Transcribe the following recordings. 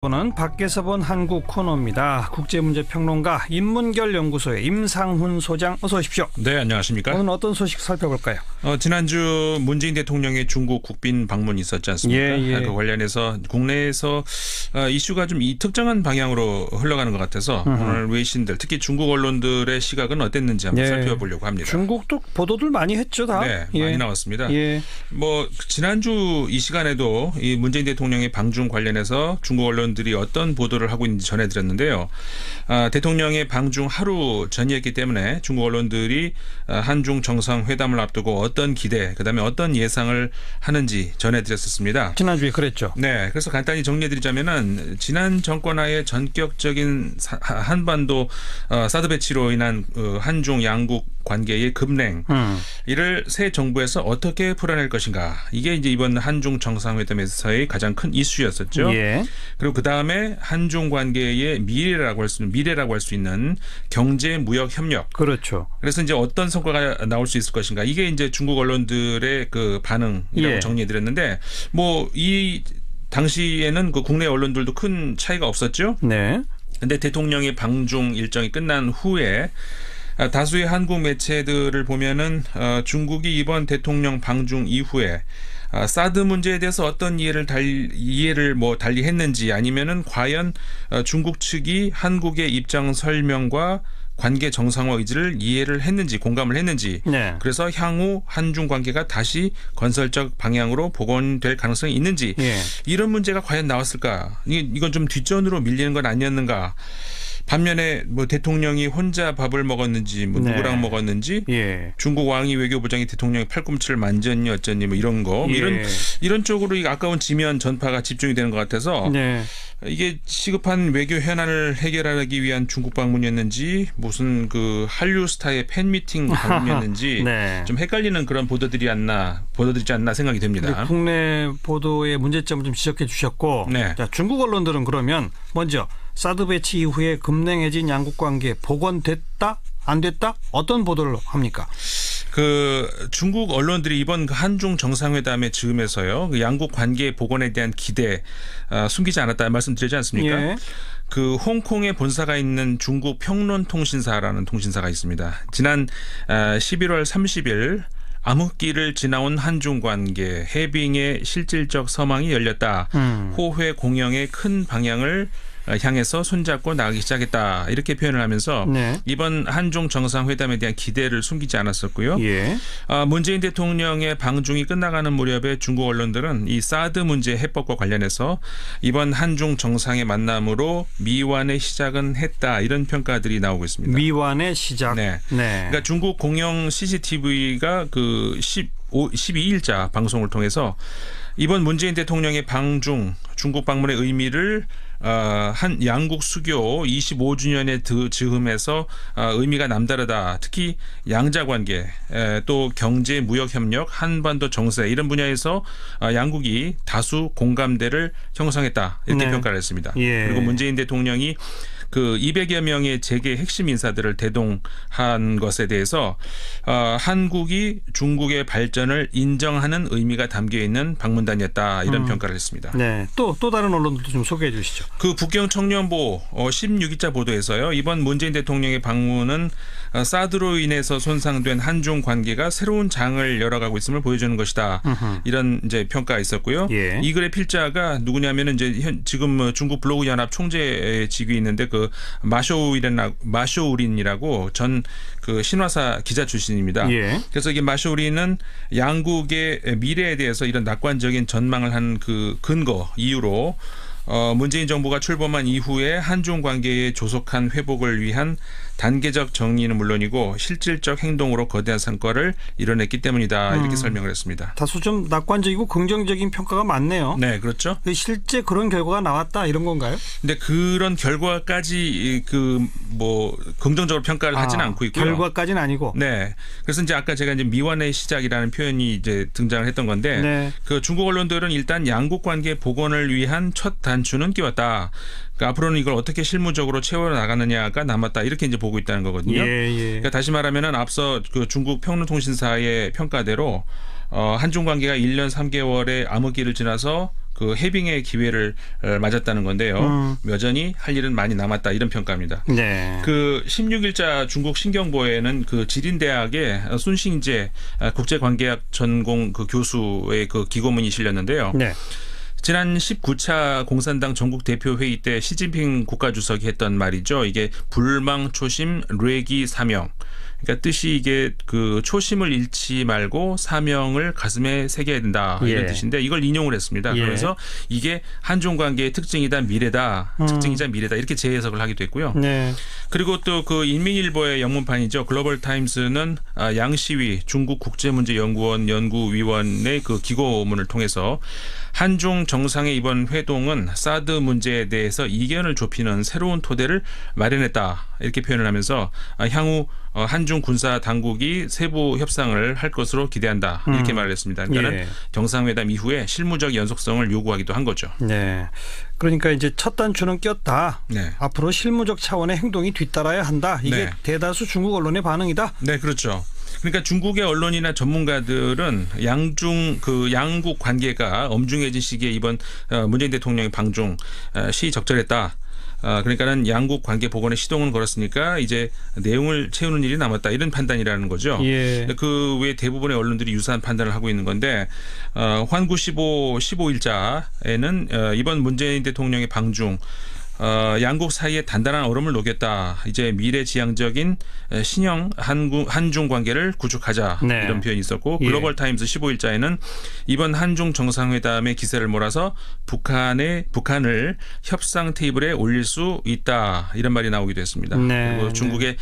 는 밖에서 본 한국 코너입니다. 국제문제평론가 인문결 연구소의 임상훈 소장, 어서 오십시오. 네, 안녕하십니까. 오늘 어떤 소식 살펴볼까요? 지난주 문재인 대통령의 중국 국빈 방문이 있었지 않습니까? 예. 그 관련해서 국내에서 이슈가 좀 특정한 방향으로 흘러가는 것 같아서 오늘 외신들, 특히 중국 언론들의 시각은 어땠는지 한번 살펴보려고 합니다. 중국도 보도들 많이 했죠, 다. 네, 많이 나왔습니다. 지난주 이 시간에도 이 문재인 대통령의 방중 관련해서 중국 언론들이 어떤 보도를 하고 있는지 전해드렸는데요. 대통령의 방중 하루 전이었기 때문에 중국 언론들이 한중 정상회담을 앞두고 어떤 기대, 그다음에 어떤 예상을 하는지 전해드렸었습니다. 지난주에 그랬죠. 네, 그래서 간단히 정리해드리자면은 지난 정권하에 전격적인 한반도 사드 배치로 인한 한중 양국 관계의 급냉, 이를 새 정부에서 어떻게 풀어낼 것인가, 이게 이제 이번 한중 정상회담에서의 가장 큰 이슈였었죠. 예. 그리고 그 다음에 한중 관계의 미래라고 할 수 있는 경제 무역 협력. 그렇죠. 그래서 이제 어떤 성과가 나올 수 있을 것인가, 이게 이제 중국 언론들의 그 반응이라고 정리해드렸는데, 이 당시에는 그 국내 언론들도 큰 차이가 없었죠. 네. 근데 대통령의 방중 일정이 끝난 후에 다수의 한국 매체들을 보면은 중국이 이번 대통령 방중 이후에 사드 문제에 대해서 어떤 이해를 달리 했는지, 아니면은 과연 중국 측이 한국의 입장 설명과 관계 정상화 의지를 이해를 했는지, 공감을 했는지, 그래서 향후 한중 관계가 다시 건설적 방향으로 복원될 가능성이 있는지, 이런 문제가 과연 나왔을까? 이건 좀 뒷전으로 밀리는 건 아니었는가? 반면에 대통령이 혼자 밥을 먹었는지, 누구랑 먹었는지, 중국 왕이 외교부장이 대통령의 팔꿈치를 만졌니 어쩌니 이런 거, 이런 쪽으로 이 아까운 지면 전파가 집중이 되는 것 같아서 이게 시급한 외교 현안을 해결하기 위한 중국 방문이었는지, 무슨 그 한류 스타의 팬미팅 방문이었는지 좀 헷갈리는 그런 보도들이지 않나 생각이 됩니다. 국내 보도의 문제점을 좀 지적해 주셨고, 자, 중국 언론들은 그러면 먼저 사드 배치 이후에 급냉해진 양국 관계 복원됐다? 안 됐다? 어떤 보도를 합니까? 중국 언론들이 이번 한중 정상회담의 즈음에서요, 그 양국 관계 복원에 대한 기대 숨기지 않았다 말씀드리지 않습니까? 그 홍콩에 본사가 있는 중국 평론통신사라는 통신사가 있습니다. 지난 11월 30일 암흑기를 지나온 한중 관계, 해빙의 실질적 서망이 열렸다. 호회 공영의 큰 방향을 향해서 손잡고 나가기 시작했다, 이렇게 표현을 하면서 이번 한중 정상회담에 대한 기대를 숨기지 않았었고요. 문재인 대통령의 방중이 끝나가는 무렵에 중국 언론들은 이 사드 문제 해법과 관련해서 이번 한중 정상의 만남으로 미완의 시작은 했다, 이런 평가들이 나오고 있습니다. 미완의 시작. 그러니까 중국 공영 CCTV가 그 12일자 방송을 통해서 이번 문재인 대통령의 방중, 중국 방문의 의미를 한 양국 수교 25주년의 즈음에서 의미가 남다르다. 특히 양자 관계, 또 경제 무역 협력, 한반도 정세, 이런 분야에서 양국이 다수 공감대를 형성했다, 이렇게 평가를 했습니다. 그리고 문재인 대통령이 그 200여 명의 재계 핵심 인사들을 대동한 것에 대해서 한국이 중국의 발전을 인정하는 의미가 담겨 있는 방문단이었다, 이런 평가를 했습니다. 또 다른 언론들도 좀 소개해 주시죠. 그 북경 청년보 16일자 보도에서요, 이번 문재인 대통령의 방문은 사드로 인해서 손상된 한중 관계가 새로운 장을 열어가고 있음을 보여주는 것이다, 이런 이제 평가가 있었고요. 이 글의 필자가 누구냐면은 이제 지금 중국 블로그 연합 총재 직위 있는데 그 마쇼우린이라고 전 그 신화사 기자 출신입니다. 그래서 이게 마쇼우린은 양국의 미래에 대해서 이런 낙관적인 전망을 한 그 근거, 이유로 문재인 정부가 출범한 이후에 한중 관계의 조속한 회복을 위한 단계적 정리는 물론이고 실질적 행동으로 거대한 성과를 이뤄냈기 때문이다, 이렇게 설명을 했습니다. 다소 좀 낙관적이고 긍정적인 평가가 많네요. 네, 그렇죠. 실제 그런 결과가 나왔다, 이런 건가요? 근데 그런 결과까지 긍정적으로 평가를 하지는 않고 있고요. 결과까지는 아니고. 그래서 이제 아까 제가 이제 미완의 시작이라는 표현이 이제 등장을 했던 건데, 그 중국 언론들은 일단 양국 관계 복원을 위한 첫 단추는 끼웠다. 그러니까 앞으로는 이걸 어떻게 실무적으로 채워나가느냐가 남았다, 이렇게 이제 보고 있다는 거거든요. 그러니까 다시 말하면은 앞서 그 중국 평론통신사의 평가대로 한중 관계가 1년 3개월의 암흑기를 지나서 그 해빙의 기회를 맞았다는 건데요. 여전히 할 일은 많이 남았다 이런 평가입니다. 네. 그 16일자 중국 신경보에는 그 지린대학의 순싱제 국제관계학 전공 그 교수의 그 기고문이 실렸는데요. 네. 지난 19차 공산당 전국 대표 회의 때 시진핑 국가주석이 했던 말이죠. 이게 불망 초심 뇌기 사명. 그러니까 뜻이 이게 그 초심을 잃지 말고 사명을 가슴에 새겨야 된다 이런 뜻인데 이걸 인용을 했습니다. 그래서 이게 한중 관계의 특징이다 미래다, 특징이자 미래다 이렇게 재해석을 하기도 했고요. 네. 그리고 또 그 인민일보의 영문판이죠. 글로벌 타임스는 양시위 중국 국제문제연구원 연구위원의 그 기고문을 통해서 한중 정상의 이번 회동은 사드 문제에 대해서 이견을 좁히는 새로운 토대를 마련했다 이렇게 표현을 하면서 향후 한중 군사 당국이 세부 협상을 할 것으로 기대한다 이렇게 말을 했습니다. 그러니까 정상회담 이후에 실무적 연속성을 요구하기도 한 거죠. 네. 그러니까 이제 첫 단추는 꼈다. 네. 앞으로 실무적 차원의 행동이 뒤따라야 한다. 이게 대다수 중국 언론의 반응이다. 네, 그렇죠. 그러니까 중국의 언론이나 전문가들은 양국 관계가 엄중해진 시기에 이번 문재인 대통령의 방중 시적절했다. 그러니까는 양국 관계 복원의 시동은 걸었으니까 이제 내용을 채우는 일이 남았다 이런 판단이라는 거죠. 그 외 대부분의 언론들이 유사한 판단을 하고 있는 건데 환구 15일자에는 이번 문재인 대통령의 방중 양국 사이에 단단한 얼음을 녹였다. 이제 미래지향적인 신형 한중 관계를 구축하자. 이런 표현이 있었고 글로벌 타임스 15일자에는 이번 한중 정상회담의 기세를 몰아서 북한을 협상 테이블에 올릴 수 있다. 이런 말이 나오기도 했습니다. 그리고 중국의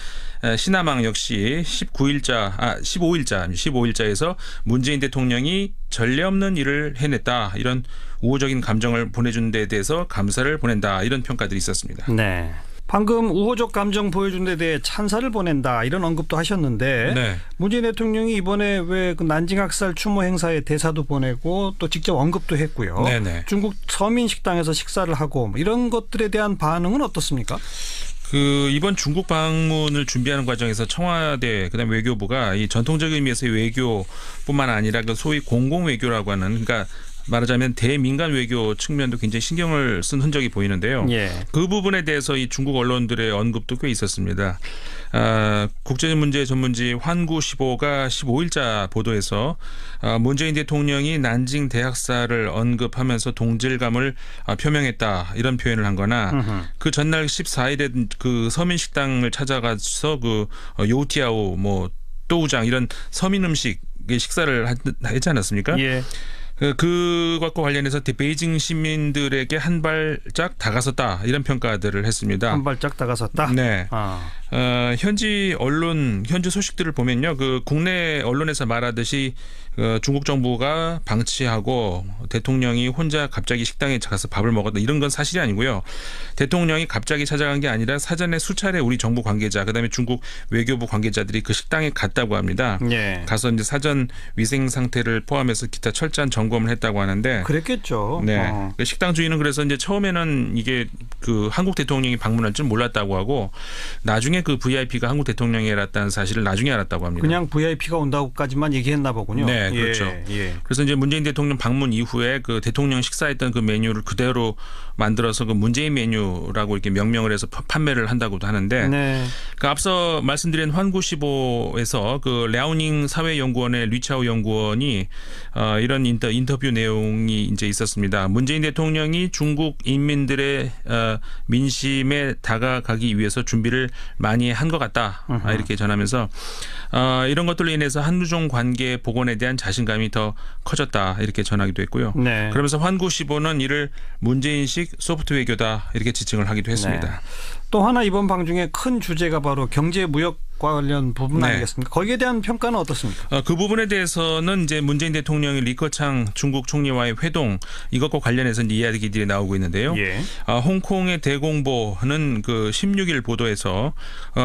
시나망 역시 15일자에서 문재인 대통령이 전례 없는 일을 해냈다. 이런 우호적인 감정을 보내준 데 대해서 감사를 보낸다. 이런 평가들이 있었습니다. 네. 방금 우호적 감정 보여준 데 대해 찬사를 보낸다. 이런 언급도 하셨는데 문재인 대통령이 이번에 왜 그 난징 학살 추모 행사에 대사도 보내고 또 직접 언급도 했고요. 중국 서민식당에서 식사를 하고 이런 것들에 대한 반응은 어떻습니까? 이번 중국 방문을 준비하는 과정에서 청와대 그다음에 외교부가 이 전통적인 의미에서의 외교뿐만 아니라 그 소위 공공 외교라고 하는 그러니까 말하자면 대민간 외교 측면도 굉장히 신경을 쓴 흔적이 보이는데요. 그 부분에 대해서 이 중국 언론들의 언급도 꽤 있었습니다. 국제문제 전문지 환구15가 15일자 보도에서 문재인 대통령이 난징 대학살을 언급하면서 동질감을 표명했다 이런 표현을 한 거나 그 전날 14일에 그 서민식당을 찾아가서 그 요티아오 뭐 또우장 이런 서민 음식의 식사를 하지 않았습니까? 그것과 관련해서 베이징 시민들에게 한 발짝 다가섰다 이런 평가들을 했습니다. 한 발짝 다가섰다? 네. 현지 소식들을 보면요. 그 국내 언론에서 말하듯이 중국 정부가 방치하고 대통령이 혼자 갑자기 식당에 가서 밥을 먹었다 이런 건 사실이 아니고요. 대통령이 갑자기 찾아간 게 아니라 사전에 수차례 우리 정부 관계자 그다음에 중국 외교부 관계자들이 그 식당에 갔다고 합니다. 가서 이제 사전 위생 상태를 포함해서 기타 철저한 점검을 했다고 하는데 그랬겠죠. 그 식당 주인은 그래서 이제 처음에는 이게 그 한국 대통령이 방문할 줄 몰랐다고 하고 나중에 그 VIP가 한국 대통령이었다는 사실을 나중에 알았다고 합니다. 그냥 VIP가 온다고까지만 얘기했나 보군요. 네, 그렇죠. 그래서 이제 문재인 대통령 방문 이후에 그 대통령 식사했던 그 메뉴를 그대로 만들어서 그 문재인 메뉴라고 이렇게 명명을 해서 판매를 한다고도 하는데 그 앞서 말씀드린 환구15에서 그 랴오닝 사회연구원의 류차오 연구원이 이런 인터뷰 내용이 이제 있었습니다. 문재인 대통령이 중국 인민들의 민심에 다가가기 위해서 준비를 많이 한 것 같다 이렇게 전하면서 이런 것들로 인해서 한중 관계 복원에 대한 자신감이 더 커졌다 이렇게 전하기도 했고요. 그러면서 환구15는 이를 문재인식 소프트 외교다 이렇게 지칭을 하기도 했습니다. 또 하나 이번 방중에 큰 주제가 바로 경제 무역 관련 부분 아니겠습니까? 거기에 대한 평가는 어떻습니까? 그 부분에 대해서는 이제 문재인 대통령이 리커창 중국 총리와의 회동 이것과 관련해서 이제 이야기들이 나오고 있는데요. 홍콩의 대공보는 그 16일 보도에서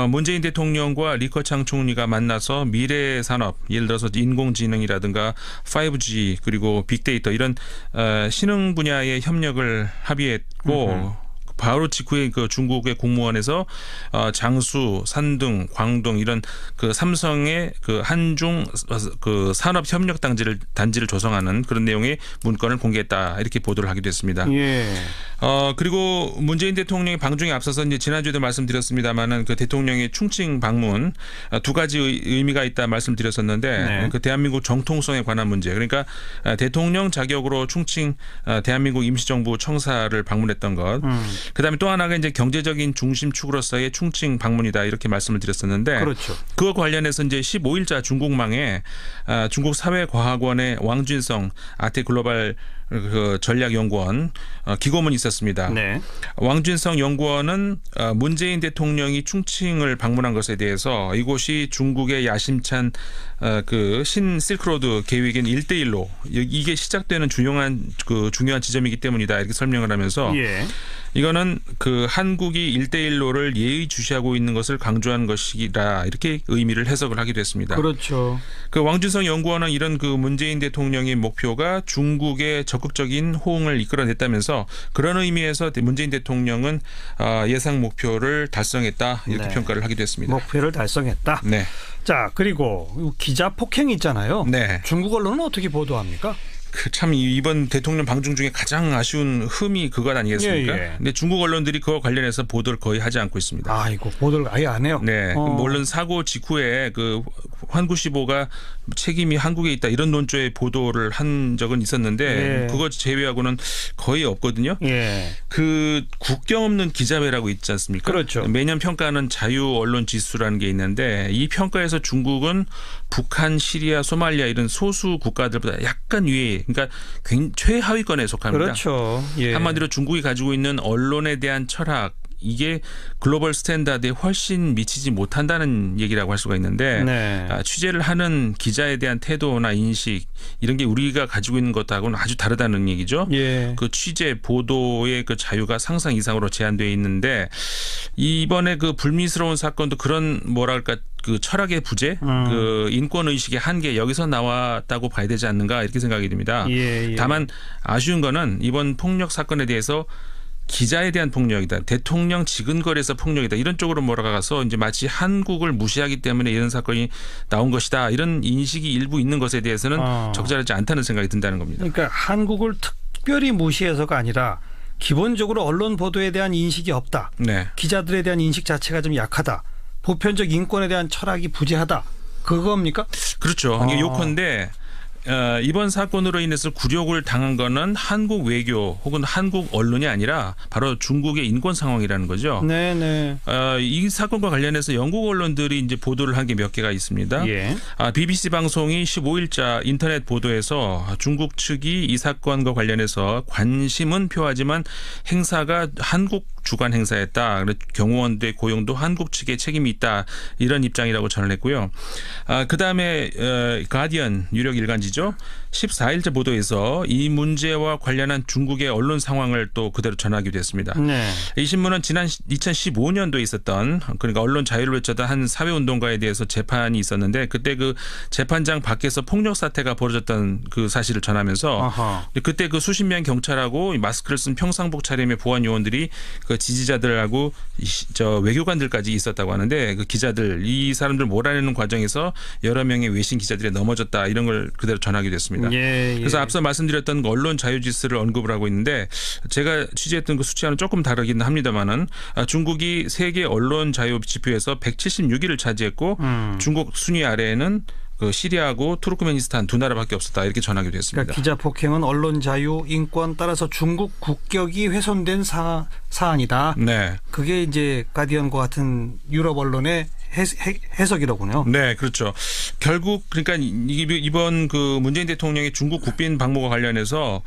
문재인 대통령과 리커창 총리가 만나서 미래 산업 예를 들어서 인공지능이라든가 5G 그리고 빅데이터 이런 신흥 분야의 협력을 합의했고 바로 직후에 그 중국의 공무원에서 장수, 산둥, 광둥 이런 그 삼성의 그 한중 그 산업 협력 단지를 조성하는 그런 내용의 문건을 공개했다 이렇게 보도를 하기도 했습니다. 예. 그리고 문재인 대통령이 방중에 앞서서 이제 지난주에도 말씀드렸습니다만은 그 대통령의 충칭 방문 두 가지 의미가 있다 말씀드렸었는데 네. 그 대한민국 정통성에 관한 문제 그러니까 대통령 자격으로 충칭 대한민국 임시정부 청사를 방문했던 것. 그다음에 또 하나가 이제 경제적인 중심축으로서의 충칭 방문이다 이렇게 말씀을 드렸었는데 그렇죠. 그와 관련해서 이제 15일자 중국망에 중국 사회과학원의 왕준성 아태글로벌 그 전략연구원 기고문이 있었습니다. 네. 왕준성 연구원은 문재인 대통령이 충칭을 방문한 것에 대해서 이곳이 중국의 야심찬 그 신실크로드 계획인 1대1로 이게 시작되는 중요한 지점이기 때문이다 이렇게 설명을 하면서 예. 이거는 그 한국이 1대1로를 예의주시하고 있는 것을 강조한 것이라 이렇게 의미를 해석을 하기도 했습니다. 그렇죠. 그 왕준성 연구원은 이런 그 문재인 대통령의 목표가 중국의 적극적인 호응을 이끌어냈다면서 그런 의미에서 문재인 대통령은 예상 목표를 달성했다 이렇게 네. 평가를 하기도 했습니다. 목표를 달성했다. 네. 자, 그리고 기자 폭행 있잖아요. 네. 중국 언론은 어떻게 보도합니까? 참 이번 대통령 방중 중에 가장 아쉬운 흠이 그것 아니겠습니까? 예. 근데 중국 언론들이 그와 관련해서 보도를 거의 하지 않고 있습니다. 아이고, 보도를 아예 안 해요. 네, 물론 사고 직후에 그 환구시보가 책임이 한국에 있다 이런 논조의 보도를 한 적은 있었는데 예. 그것 제외하고는 거의 없거든요. 예. 그 국경 없는 기자회라고 있지 않습니까? 그렇죠. 매년 평가하는 자유 언론 지수라는 게 있는데 이 평가에서 중국은 북한, 시리아, 소말리아 이런 소수 국가들보다 약간 위에 그러니까 최하위권에 속합니다. 그렇죠. 예. 한마디로 중국이 가지고 있는 언론에 대한 철학 이게 글로벌 스탠다드에 훨씬 미치지 못한다는 얘기라고 할 수가 있는데 네. 취재를 하는 기자에 대한 태도나 인식 이런 게 우리가 가지고 있는 것하고는 아주 다르다는 얘기죠. 예. 그 취재 보도의 그 자유가 상상 이상으로 제한되어 있는데 이번에 그 불미스러운 사건도 그런 뭐랄까 그 철학의 부재, 그 인권 의식의 한계 여기서 나왔다고 봐야 되지 않는가 이렇게 생각이 듭니다. 예. 다만 아쉬운 거는 이번 폭력 사건에 대해서 기자에 대한 폭력이다. 대통령 지근거리에서 폭력이다. 이런 쪽으로 몰아가서 이제 마치 한국을 무시하기 때문에 이런 사건이 나온 것이다. 이런 인식이 일부 있는 것에 대해서는 적절하지 않다는 생각이 든다는 겁니다. 그러니까 한국을 특별히 무시해서가 아니라 기본적으로 언론 보도에 대한 인식이 없다. 네. 기자들에 대한 인식 자체가 좀 약하다. 보편적 인권에 대한 철학이 부재하다. 그겁니까? 그렇죠. 이게 요컨대 이번 사건으로 인해서 굴욕을 당한 거는 한국 외교 혹은 한국 언론이 아니라 바로 중국의 인권 상황이라는 거죠. 네네. 이 사건과 관련해서 영국 언론들이 이제 보도를 한 게 몇 개가 있습니다. 예. BBC 방송이 15일자 인터넷 보도에서 중국 측이 이 사건과 관련해서 관심은 표하지만 행사가 한국 주관 행사였다. 경호원들의 고용도 한국 측에 책임이 있다. 이런 입장이라고 전했고요. 그다음에 가디언 유력 일간지죠. 14일째 보도에서 이 문제와 관련한 중국의 언론 상황을 또 그대로 전하기도 했습니다. 네. 이 신문은 지난 2015년도에 있었던 그러니까 언론 자유를 외쳤던 한 사회운동가에 대해서 재판이 있었는데 그때 그 재판장 밖에서 폭력 사태가 벌어졌던 그 사실을 전하면서 아하. 그때 그 수십 명 경찰하고 마스크를 쓴 평상복 차림의 보안 요원들이 그 지지자들하고 저 외교관들까지 있었다고 하는데 그 기자들 이 사람들 몰아내는 과정에서 여러 명의 외신 기자들이 넘어졌다 이런 걸 그대로 전하기도 했습니다. 예. 그래서 앞서 말씀드렸던 그 언론 자유지수를 언급을 하고 있는데 제가 취재했던 그 수치와는 조금 다르긴 합니다만은 중국이 세계 언론 자유 지표에서 176위를 차지했고 중국 순위 아래에는 그 시리아하고 투르크메니스탄 두 나라밖에 없었다 이렇게 전하기도 했습니다. 그러니까 기자 폭행은 언론 자유, 인권 따라서 중국 국격이 훼손된 사안이다. 네. 그게 이제 가디언과 같은 유럽 언론의 해석이로군요. 네, 그렇죠. 결국 그러니까 이번 그 문재인 대통령의 중국 국빈 방문과 관련해서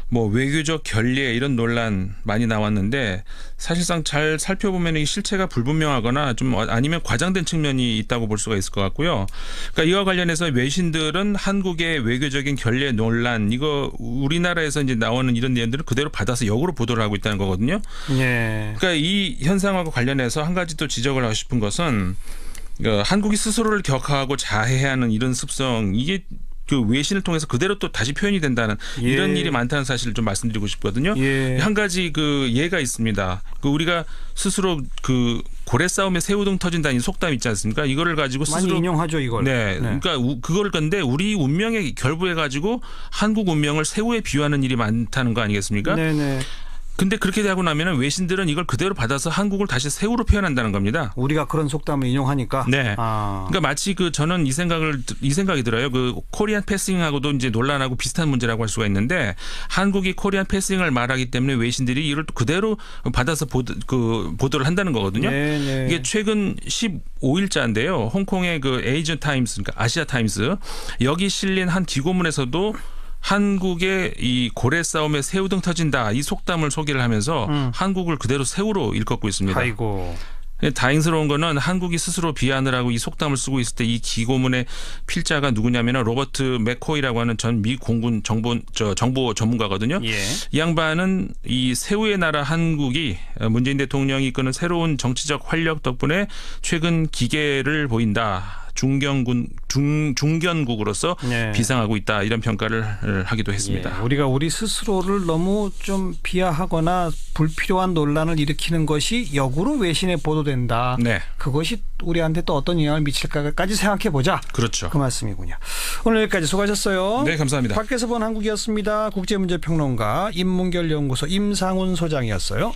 뭐 외교적 결례 이런 논란 많이 나왔는데 사실상 잘 살펴보면 이 실체가 불분명하거나 좀 아니면 과장된 측면이 있다고 볼 수가 있을 것 같고요. 그러니까 이와 관련해서 외신들은 한국의 외교적인 결례 논란 이거 우리나라에서 이제 나오는 이런 내용들을 그대로 받아서 역으로 보도를 하고 있다는 거거든요. 예. 그러니까 이 현상과 관련해서 한 가지 또 지적을 하고 싶은 것은 한국이 스스로를 격하고 자해하는 이런 습성 이게 그 외신을 통해서 그대로 또 다시 표현이 된다는 이런 일이 많다는 사실을 좀 말씀드리고 싶거든요. 한 가지 그 예가 있습니다. 그 우리가 스스로 그 고래 싸움에 새우등 터진다는 속담 있지 않습니까? 이거를 가지고 스스로 많이 인용하죠, 이걸. 네, 그러니까 그걸 근데 우리 운명에 결부해 가지고 한국 운명을 새우에 비유하는 일이 많다는 거 아니겠습니까? 네네. 근데 그렇게 하고 나면은 외신들은 이걸 그대로 받아서 한국을 다시 새우로 표현한다는 겁니다. 우리가 그런 속담을 인용하니까. 네. 그러니까 마치 그 저는 이 생각이 들어요. 그 코리안 패싱하고도 이제 논란하고 비슷한 문제라고 할 수가 있는데 한국이 코리안 패싱을 말하기 때문에 외신들이 이걸 또 그대로 받아서 보도를 한다는 거거든요. 네네. 이게 최근 15일자인데요. 홍콩의 그 에이저 타임스, 그러니까 아시아 타임스 여기 실린 한 기고문에서도 한국의 이 고래 싸움에 새우등 터진다 이 속담을 소개를 하면서 한국을 그대로 새우로 일컫고 있습니다. 아이고. 다행스러운 거는 한국이 스스로 비하를 하고 이 속담을 쓰고 있을 때 이 기고문의 필자가 누구냐면 로버트 맥코이라고 하는 전 미 공군 정보 전문가거든요. 이 양반은 이 새우의 나라 한국이 문재인 대통령이 이끄는 새로운 정치적 활력 덕분에 최근 기계를 보인다. 중견국으로서 비상하고 있다 이런 평가를 하기도 했습니다. 우리가 우리 스스로를 너무 좀 비하하거나 불필요한 논란을 일으키는 것이 역으로 외신에 보도된다. 그것이 우리한테 또 어떤 영향을 미칠까까지 생각해 보자. 그렇죠. 그 말씀이군요. 오늘 여기까지 수고하셨어요. 네, 감사합니다. 밖에서 본 한국이었습니다. 국제문제평론가 인문결연구소 임상훈 소장이었어요.